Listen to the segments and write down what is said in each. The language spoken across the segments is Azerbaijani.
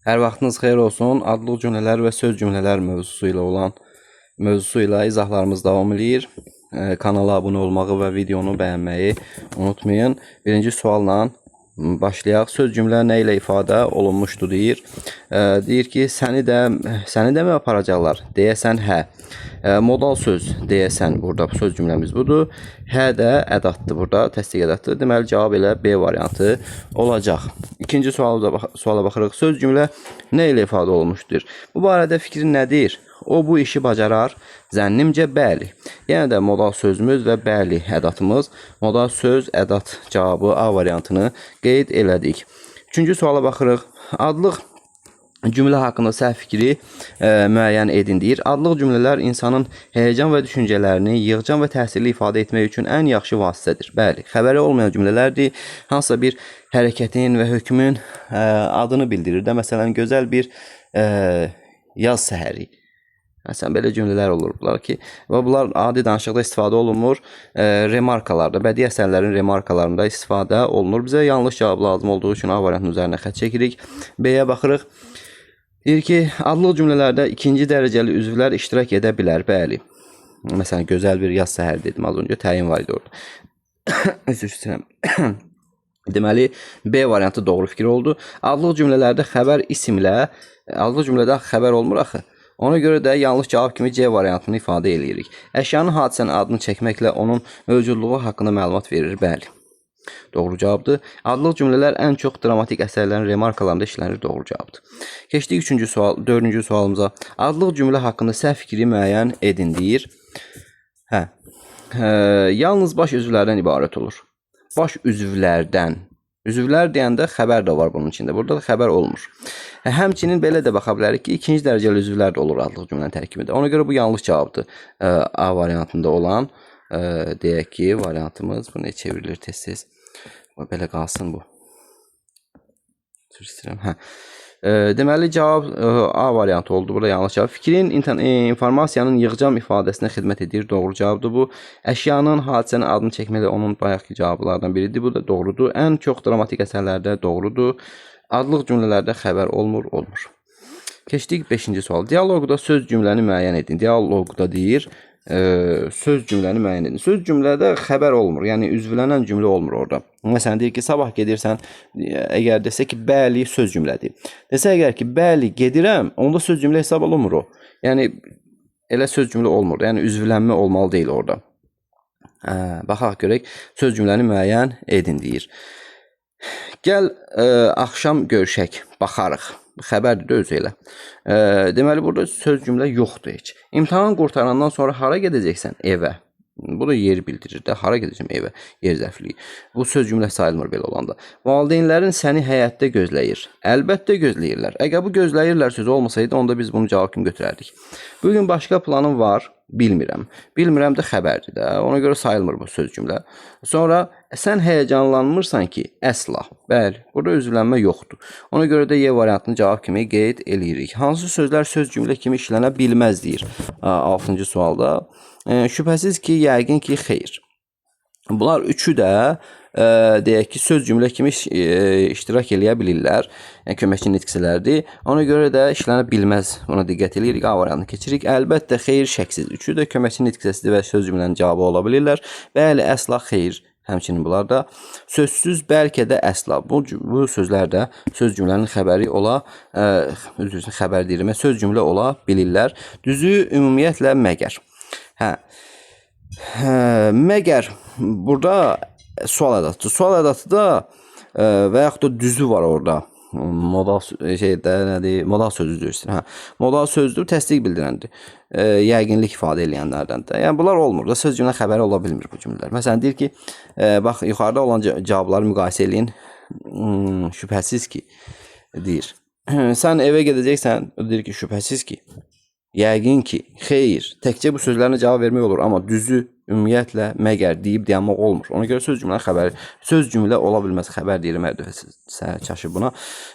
Hər vaxtınız xeyir olsun. Adlı cümlələr və söz cümlələr mövzusu ilə izahlarımız davam edir. Kanala abunə olmağı və videonu bəyənməyi unutmayın. Birinci sualla başlayaq. Söz cümlə nə ilə ifadə olunmuşdu deyir. Deyir ki, səni də mi aparacaqlar? Deyəsən hə. Modal söz deyəsən burada söz cümləmiz budur. Hə də ədatdır burada, təsdiq ədatdır. Deməli cavab elə B variantı olacaq. İkinci suala baxırıq. Söz cümlə nə ilə ifadə olunmuşdur? Bu barədə fikrin nədir? O bu işi bacarar. Zənnimcə bəli. Yəni də modal sözümüz və bəli ədatımız. Modal söz, ədat cavabı A variantını qeyd elədik. Üçüncü suala baxırıq. Adlıq cümlə haqqında səhv fikri müəyyən edin deyir. Adlıq cümlələr insanın həyəcan və düşüncələrini yığcam və təsirli ifadə etmək üçün ən yaxşı vasitədir. Bəli, xəbəri olmayan cümlələrdir. Hansısa bir hərəkətin və hökmün adını bildirir də. Məsələn, gözəl bir yaz səhəri. Məsələn, belə cümlələr olur bunlar ki, və bunlar adi danışıqda istifadə olunmur, remarkalarda, bədii əsərlərin remarkalarında istifadə olunur. Bizə yanlış cavab lazım olduğu üçün A variantının üzərinə xətt çəkirik. B-yə baxırıq. Deyir ki, adlıq cümlələrdə ikinci dərəcəli üzvlər iştirak edə bilər. Bəli. Məsələn, gözəl bir yaz səhəri dedim az öncə, təyin var idi orada. Üzr istəyirəm. Deməli, B variantı doğru fikir oldu. Adlıq cümlələrdə xəbər isimlə, adlıq cümlədə xəbər olmur axı. Ona görə də yanlış cavab kimi C variantını ifadə edirik. Əşyanın, hadisənin adını çəkməklə onun mövcudluğu haqqında məlumat verir. Bəli. Doğru cavabdır. Adlıq cümlələr ən çox dramatik əsərlərin remarkalarında işlənir. Doğru cavabdır. Keçdik dördüncü sualımıza. Adlıq cümlə haqqında səhv fikri müəyyən edin deyir. Yalnız baş üzvlərdən ibarət olur. Baş üzvlərdən. Üzvlər deyəndə xəbər də var bunun içində. Burada da xəbər olmur. Həmçinin belə də baxa bilərik ki, ikinci dərəcəli üzvlər də olur adlıq cümlənin tərkibində. Ona görə bu yanlış cavabdır. A variantında olan deyək ki, variantımız bu ne çevrilir tez-tez. Belə qalsın bu. Deməli cavab A variantı oldu. Burada yanlış cavab. Fikrin informasiyanın yığcam ifadəsinə xidmət edir. Doğru cavabdır bu. Əşyanın, hadisənin adını çəkməklə onun bayaqki cavablardan biridir. Bu da doğrudur. Ən çox dramatik əsərlərdə doğrudur. Adlıq cümlələrdə xəbər olmur. Keçdik 5-ci sual. Dialoqda söz cümləni müəyyən edin. Dialoqda deyir, söz cümləni müəyyən edin. Söz cümlədə xəbər olmur. Yəni üzvlənən cümlə olmur orada. Məsələn, deyir ki, sabah gedirsən, əgər desə ki, bəli söz cümlədir. Desə əgər ki, bəli gedirəm, onda söz cümlə hesab olunmur o. Yəni, elə söz cümlə olmur. Yəni, üzvlənmə olmalı deyil orada. Baxaq görək, söz cümləni müəyyən edin deyir. Gəl, axşam görüşək, baxarıq. Xəbərdir də özü elə. Deməli, burada söz cümlə yoxdur heç. İmtahan qurtarandan sonra hara gedəcəksən? Evə. Bu da yeri bildirir də. Hara gedəcəm? Evə. Yer zərfliyi. Bu söz cümlə sayılmır belə olanda. Valideynlərin səni həyətdə gözləyir. Əlbəttə gözləyirlər. Əgər bu gözləyirlər sözü olmasaydı, onda biz bunu cavab kimi götürərdik. Bugün başqa planım var. Bilmirəm. Bilmirəm də xəbərdir də. Ona görə sayılmır bu söz cümlə. Sonra sən həyəcanlanmırsan ki, əsla. Bəli, burada üzvlənmə yoxdur. Ona görə də Y variantını cavab kimi qeyd eləyirik. Hansı sözlər söz cümlə kimi işlənə bilməz deyir 6-cı sualda. Şübhəsiz ki, yəqin ki, xeyr. Bunlar üçü də deyək ki, söz cümlə kimi iştirak eləyə bilirlər. Yəni, köməkçi nitqçilərdir. Ona görə də işlənə bilməz. Buna diqqət eləyirik. A variantını keçirik. Əlbəttə, xeyr, şəksiz. Üçü də köməkçi nitqçisidir və söz cümlənin cavabı ola bilirlər. Bəli, əsla, xeyr. Həmçinin bunlar da sözsüz, bəlkə də əsla. Bu sözlər də söz cümlənin xəbəri ola, xəbər deyirəm, söz cümlə ola bilirlər. Düzü, ümumiyyətlə, məgər. Məgər burada sual ədatıdır. Sual ədatı da və yaxud da düzü var orada. Modal sözüdür. Modal sözdür, təsdiq bildirəndir. Yəqinlik ifadə eləyənlərdən də. Yəni, bunlar olmur da, söz cümlə xəbəri ola bilmir bu cümlələr. Məsələn, deyir ki, bax, yuxarıda olan cavabları müqayisə eləyin. Şübhəsiz ki, deyir. Sən evə gedəcəksən, deyir ki, şübhəsiz ki, yəqin ki, xeyr. Təkcə bu sözlərinə cavab vermək olur, amma düzü, ümumiyyətlə, məgər deyib dayanmaq olmur. Ona görə söz cümlə ola bilməz, xəbər deyirəm, hər dəfə çaşır buna.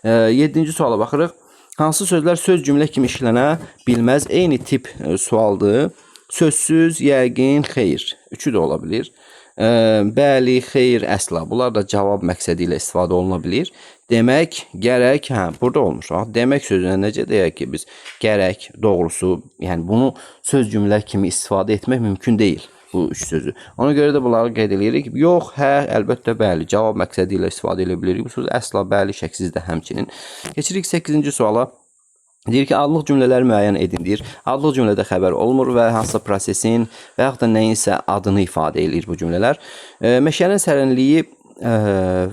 7-ci suala baxırıq. Hansı sözlər söz cümlə kimi işlənə bilməz? Eyni tip sualdır. Sözsüz, yəqin, xeyr. Üçü də ola bilir. Bəli, xeyr, əsla. Bunlar da cavab məqsədi ilə istifadə oluna bilir. Demək, gərək, burada olmuş. Demək sözünə necə deyək ki, biz gərək, doğrusu, yəni bunu söz cümlə kimi istifadə etmək mümkün deyil. Bu üç sözü. Ona görə də bunları qeyd edirik. Yox, hə, əlbəttə, bəli, cavab məqsədi ilə istifadə edə bilirik. Bu söz əsla, bəli, şəksiz də həmçinin. Keçirik 8-ci suala. Deyir ki, adlıq cümlələri müəyyən edindir. Adlıq cümlədə xəbər olmur və hansısa prosesin və yaxud da nəyinsə adını ifadə edir bu cümlələr. Meşənin sərinliyi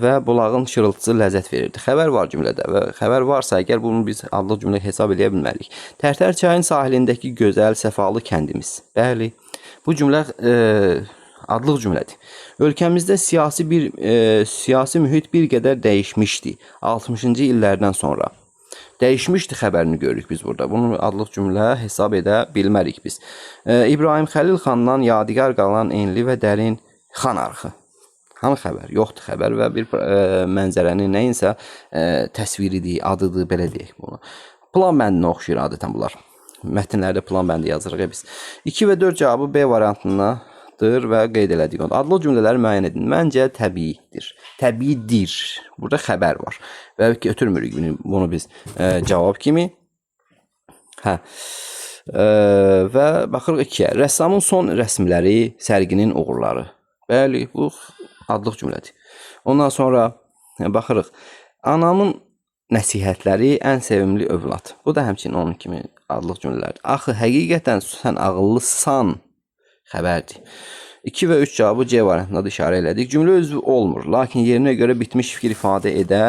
və bulağın şırıltısı ləzzət verirdi. Xəbər var cümlədə və xəbər varsa əgər bunu biz adlıq cümlə hesab edə bilmərik. Tərtər çayın sahilindəki gözəl, səfalı kəndimiz. Bəli, bu cümlə adlıq cümlədir. Ölkəmizdə siyasi mühit bir qədər dəyişmişdi 60-cı illərdən sonra. Dəyişmişdi xəbərini görürük biz burada. Bunu adlıq cümlə hesab edə bilmərik biz. İbrahim Xəlil xandan yadigar qalan enli və dərin xan arxı. Hanı xəbər? Yoxdur xəbər və bir mənzərənin nəyinsə təsviridir, adıdır, belə deyək bunu. Plan bəndinə oxşayır adətən bunlar. Mətnlərdə plan bəndi yazırıq biz. 2 və 4 cavabı B variantındadır və qeyd elədik onu. Adlı cümlələri müəyyən edin. Məncə təbiidir. Təbiidir. Burada xəbər var. Və götürmürük bunu biz cavab kimi. Və baxırıq 2-yə. Rəssamın son rəsmləri, sərginin uğurları. Bəli, bu adlıq cümlədir. Ondan sonra baxırıq. Anamın nəsihətləri ən sevimli övlad. Bu da həmçinin onun kimi adlıq cümlələrdir. Axı, həqiqətən sən ağıllısan xəbərdir. 2 və 3 cavabı C variantında da işarə elədik. Cümlə özü olmur, lakin yerinə görə bitmiş fikir ifadə edə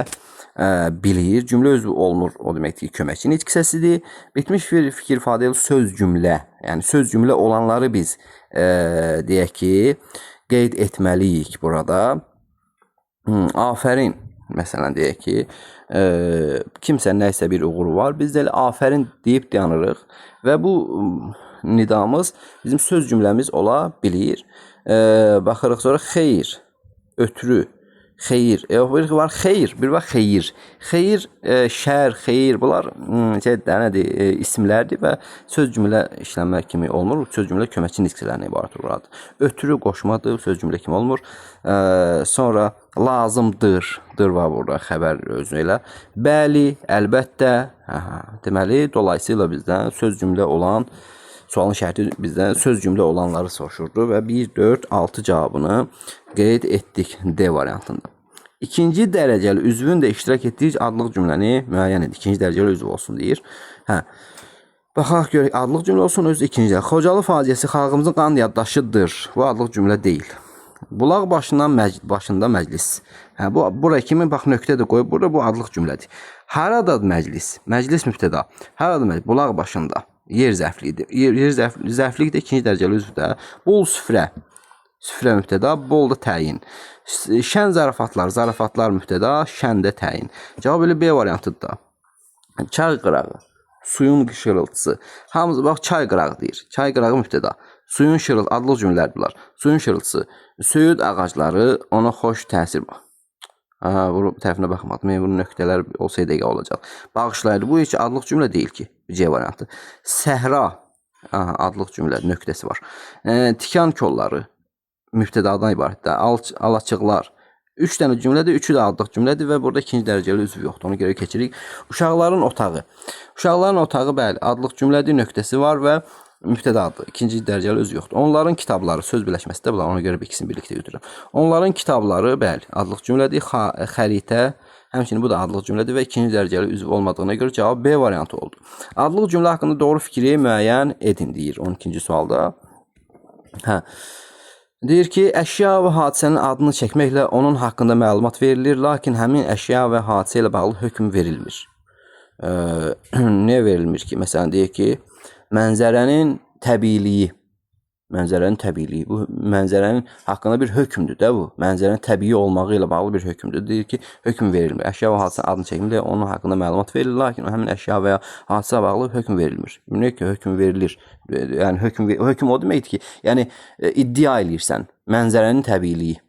bilir. Cümlə özü olmur, o deməkdir ki, köməkçi nitq səsidir. Bitmiş fikir ifadə edir söz cümlə. Yəni söz cümlə olanları biz deyək ki, qeyd etməliyik burada. Afərin, məsələn deyək ki, kimsə nəysə bir uğuru var, biz də elə afərin deyib dayanırıq və bu nidamız bizim söz cümləmiz ola bilir. Baxırıq sonra xeyr, ötürü, xeyir, bir var xeyir, bir var xeyir. Xeyir, şər, xeyir, bunlar isimlərdir və söz cümlə işlənmə kimi olmur. Söz cümlə köməkçi nitqlərindən ibarət olur. Ötürü qoşmadır, söz cümlə kimi olmur. Sonra lazımdır, dır var burada xəbər özü ilə. Bəli, əlbəttə, deməli, dolayısıyla bizdən söz cümlə olan, sualın şərti bizdən söz cümlə olanları soruşurdu və 1, 4, 6 cavabını qeyd etdik D variantında. İkinci dərəcəli üzvün də iştirak etdiyi adlıq cümləni müəyyən edir. İkinci dərəcəli üzv olsun deyir. Baxaq görək, adlıq cümlə olsun, özü ikinci. Xocalı faciəsi xalqımızın qan yaddaşıdır. Bu adlıq cümlə deyil. Bulaq başında məclis. Bura kimi bax nöqtə də qoyub, burada bu adlıq cümlədir. Haradadır məclis? Məclis mübtəda. Haradadır məclis? Bulaq başında. Yer zərfliyidir. Yer zərflik də ikinci dərəcəli üzvdə. Bol süfrə. Süfrə mübtəda, bol da təyin. Şən zarafatlar, zarafatlar mübtəda, şən də təyin. Cavab elə B variantıdır da. Çay qırağı, suyun şırıltısı. Hamısı bax çay qırağı deyir. Çay qırağı mübtəda. Suyun şırıltısı, adlı cümlələrdir. Suyun şırıltısı. Söyüd ağacları ona xoş təsir var. Bu tərəfinə baxmadım. Bunun nöqtələr olsaydı dəqiq olacaq. Bağışlayır. Bu heç adlıq cümlə deyil ki. C variantı. Səhra adlıq cümlə nöqtəsi var. Tikan kolları mübtədadan ibarətdir. Alaçıqlar. 3 dənə cümlədir. 3-ü də adlıq cümlədir və burada ikinci dərəcəli üzv yoxdur. Ona görə keçirik. Uşaqların otağı. Uşaqların otağı bəli adlıq cümlədir. Nöqtəsi var və mübtədadır. İkinci dərəcəli özü yoxdur. Onların kitabları söz birləşməsi də bular. Ona görə ikisini birlikdə götürürəm. Onların kitabları bəli adlıq cümlədir. Xəritə həmçinin bu da adlıq cümlədir və ikinci dərəcəli üzv olmadığına görə cavab B variantı oldu. Adlıq cümlə haqqında doğru fikri müəyyən edin deyir 12-ci sualda. Deyir ki, əşya və hadisənin adını çəkməklə onun haqqında məlumat verilir, lakin həmin əşya və hadisə ilə bağlı hökm verilmir. Niyə verilmir ki? Məsələn deyək ki, mənzərənin təbiiliyi. Mənzərənin təbiiliyi. Bu mənzərənin haqqında bir hökmdür də bu. Mənzərənin təbii olmağı ilə bağlı bir hökmdür. Deyir ki, hökm verilmir. Əşya və hadisənin adını çəkməklə onun haqqında məlumat verilir, lakin həmin əşya və ya hadisə ilə bağlı hökm verilmir. Bilmək ki, hökm verilir. Yəni hökm o deməkdir ki, yəni iddia eləyirsən mənzərənin təbiiliyi.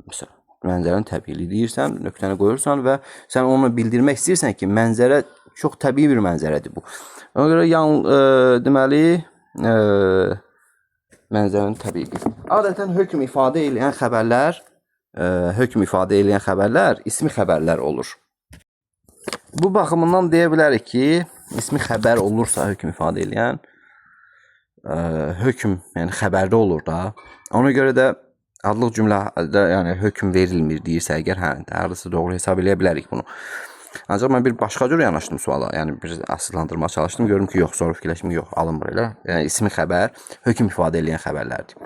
Məsələn, mənzərənin təbiiliyi deyirsən, nöqtəni qoyursan və sən onu bildirmək istəyirsən ki, mənzərə çox təbii bir mənzərədir bu. Ona görə deməli Mənzərənin təbii. Adətən hökm ifadə edən xəbərlər ismi xəbərlər olur. Bu baxımından deyə bilərik ki, ismi xəbər olursa hökm ifadə edən hökm, yəni xəbərdə olur da. Ona görə də adlıq cümlədə yəni hökm verilmir deyirsə əgər, hardasa doğru hesab edə bilərik bunu. Ancaq mən bir başqa cür yanaşdım suala. Yəni bir asıllandırmaya çalışdım. Gördüm ki, yox, sonra fikirləşdim, yox, alınmır elə. Yəni ismi xəbər hökm ifadə edən xəbərlərdir.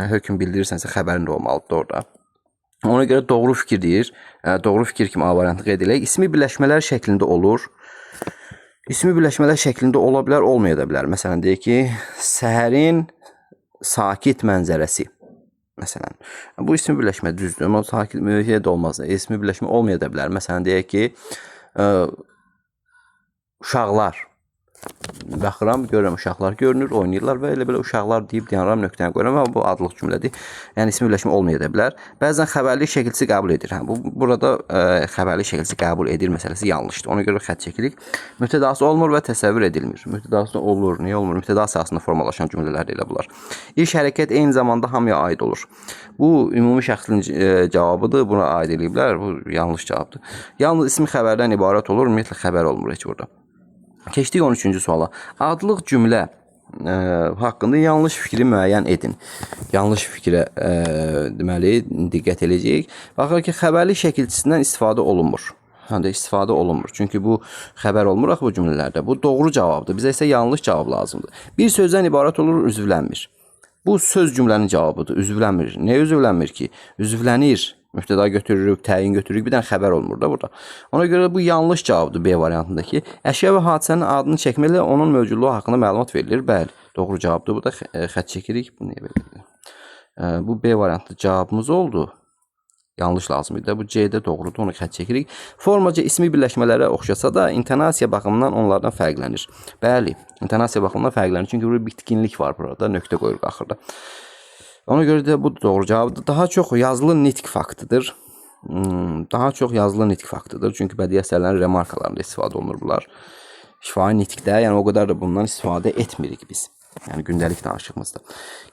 Hökm bildirirsənsə xəbərin də olmalıdır orada. Ona görə doğru fikir deyir. Doğru fikir kimi A variantı qeyd edək. İsmi birləşmələr şəklində olur. İsmi birləşmələr şəklində ola bilər, olmaya da bilər. Məsələn, deyək ki, səhərin sakit mənzərəsi. Məsələn, bu ismi birləşmə düzdür, amma sakit mühəyyət olmaz. İsmi birləşmə olmaya da bilər. Məsələn, deyək ki, uşaqlar. Baxıram, görürəm uşaqlar görünür, oynayırlar və elə belə uşaqlar deyib dayanıram, nöqtəni qoyuram və bu adlıq cümlədir. Yəni ismi birləşmə olmaya da bilər. Bəzən xəbərli şəkilçisi qəbul edir. Burada xəbərli şəkilçisi qəbul edir məsələsi yanlışdır. Ona görə xətt çəkirik. Mübtədası olmur və təsəvvür edilmir. Mübtədası olur, niyə olmur? Mübtəda əsasında formalaşan cümlələr də elə bunlar. İş hərəkət eyni zamanda hamıya aid olur. Bu ümumi şəxsin cavabıdır. Buna aid ediblər. Bu yanlış cavabdır. Yalnız ismi xəbərdən ibarət olur. Ümumiyyətlə xəbər olmur heç burada. Keçdik 13-cü suala. Adlıq cümlə haqqında yanlış fikri müəyyən edin. Yanlış fikrə deməli diqqət edəcəyik. Baxır ki, xəbərli şəkilçisindən istifadə olunmur. İstifadə olunmur. Çünki bu xəbər olmur axı bu cümlələrdə. Bu doğru cavabdır. Bizə isə yanlış cavab lazımdır. Bir sözdən ibarət olur, üzvlənmir. Bu söz cümlənin cavabıdır. Üzvlənmir. Nə üzvlənmir ki? Üzvlənir. Mübtəda götürürük, təyin götürürük, bir dənə xəbər olmur da burada. Ona görə bu yanlış cavabdır B variantındakı. Əşya və hadisənin adını çəkməklə onun mövcudluğu haqqında məlumat verilir. Bəli, doğru cavabdır. Bu da xətt çəkirik. Bu niyə belə? Bu B variantlı cavabımız oldu. Yanlış lazım idi. Bu C-də doğrudur, onu xətt çəkirik. Formaca ismi birləşmələrə oxşasa da intonasiya baxımından onlardan fərqlənir. Bəli, intonasiya baxımından fərqlənir. Çünki burada bitkinlik var burada, nöqtə qoyuruq axırda. Ona görə də bu doğru cavabdır. Daha çox yazılı nitq faktıdır. Çünki bədii əsərlərin remarkalarında istifadə olunur bunlar. Şifahi nitqdə, yəni o qədər də bundan istifadə etmirik biz. Yəni gündəlik danışığımızda.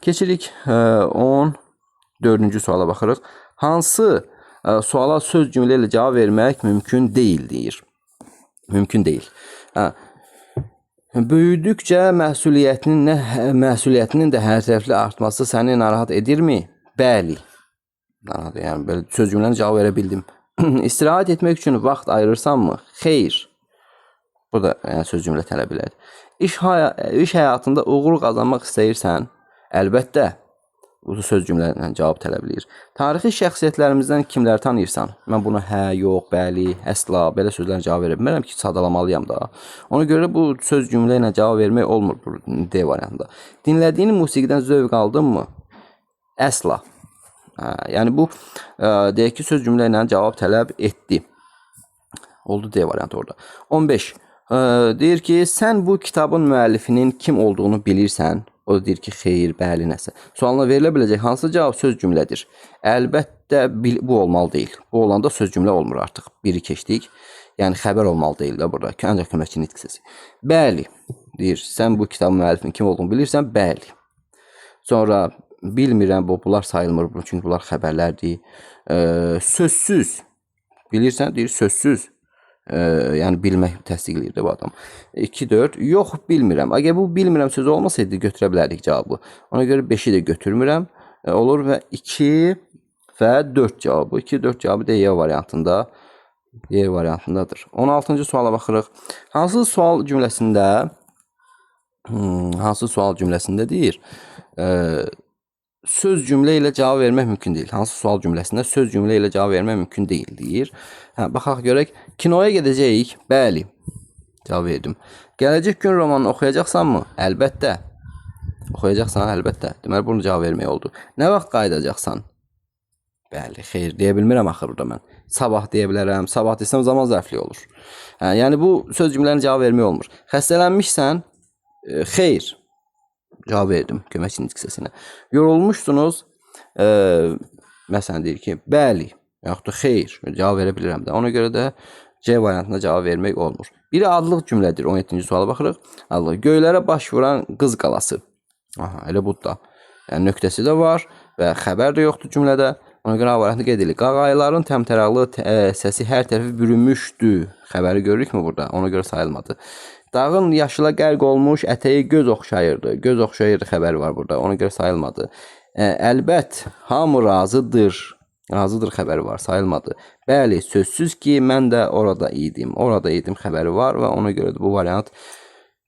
Keçirik 14-cü suala baxırıq. Hansı suala söz cümlə ilə cavab vermək mümkün deyil deyir. Mümkün deyil. Böyüdükcə məsuliyyətinin də hər tərəfli artması səni narahat edirmi? Bəli. Yəni belə söz cümləni cavab verə bildim. İstirahət etmək üçün vaxt ayırırsanmı? Xeyr. Bu da yəni, söz cümlə tələb edir. İş həyatında uğur qazanmaq istəyirsən? Əlbəttə. Bu söz cümlədən cavab tələb edir. Tarixi şəxsiyyətlərimizdən kimləri tanıyırsan? Mən buna hə, yox, bəli, əsla belə sözlərlə cavab verə bilmərəm ki, sadalamalıyam da. Ona görə bu söz cümlə ilə cavab vermək olmur bu D variantında. Dinlədiyin musiqidən zövq aldın mı? Əsla. Yəni bu deyək ki, söz cümlə ilə cavab tələb etdi. Oldu D variantı orada. 15. Deyir ki, sən bu kitabın müəllifinin kim olduğunu bilirsən? O da deyir ki, xeyr, bəli, nəsə. Sualına verilə biləcək hansı cavab söz cümlədir? Əlbəttə bu olmalı deyil. Bu olanda söz cümlə olmur artıq. Biri keçdik. Yəni xəbər olmalı deyil də burada. Ancaq köməkçi nitq səsi. Bəli, deyir. Sən bu kitabın müəllifinin kim olduğunu bilirsən? Bəli. Sonra bilmirəm, bunlar sayılmır. Çünki bunlar xəbərlərdir. Sözsüz. Bilirsən, deyir, sözsüz. Yəni bilmək təsdiqləyir də bu adam. 2-4. Yox, bilmirəm. Əgər bu bilmirəm sözü olmasaydı götürə bilərdik cavabı. Ona görə 5-i də götürmürəm. Olur və 2 və 4 cavabı. 2-4 cavabı D variantında. D variantındadır. 16-cı suala baxırıq. Hansı sual cümləsində deyir? Söz cümlə ilə cavab vermək mümkün deyil. Hansı sual cümləsində söz cümlə ilə cavab vermək mümkün deyil deyir. Baxaq görək. Kinoya gedəcəyik. Bəli. Cavab verdim. Gələcək gün romanını oxuyacaqsanmı? Əlbəttə. Oxuyacaqsan, əlbəttə. Deməli, bunu cavab vermək oldu. Nə vaxt qayıdacaqsan? Bəli, xeyr, deyə bilmirəm axı burada mən. Sabah deyə bilərəm. Sabah desəm zaman zərfli olur. Yəni, bu söz cümlənin cavab vermək olmur. Xəstələnmişsən? Xeyr. Cavab verdim köməkçi nitq səsinə. Yorulmuşsunuz? Məsələn, deyir ki, bəli, yaxud da xeyr. Cavab verə bilirəm də. Ona görə də C variantına cavab vermək olmur. Biri adlıq cümlədir. 17-ci suala baxırıq. Adlıq. Göylərə baş vuran qız qalası. Aha, elə bu da. Yəni nöqtəsi də var və xəbər də yoxdur cümlədə. Ona görə A variantı qeyd edilir. Qağayıların təmtəraqlı səsi hər tərəfi bürümüşdü. Xəbəri görürükmü burada? Ona görə sayılmadı. Dağın yaşıla qərq olmuş ətəyi göz oxşayırdı. Göz oxşayırdı xəbəri var burada. Ona görə sayılmadı. Əlbət, hamı razıdır. Razıdır xəbəri var, sayılmadı. Bəli, sözsüz ki, mən də orada idim. Orada idim xəbəri var və ona görə də bu variant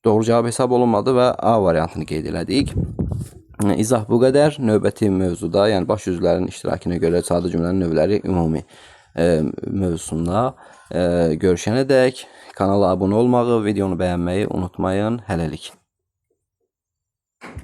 doğru cavab hesab olunmadı və A variantını qeyd elədik. İzah bu qədər. Növbəti mövzuda, yəni baş sözlərin iştirakına görə sadə cümlənin növləri ümumi mövzusunda görüşənədək kanala abunə olmağı, videonu bəyənməyi unutmayın. Hələlik.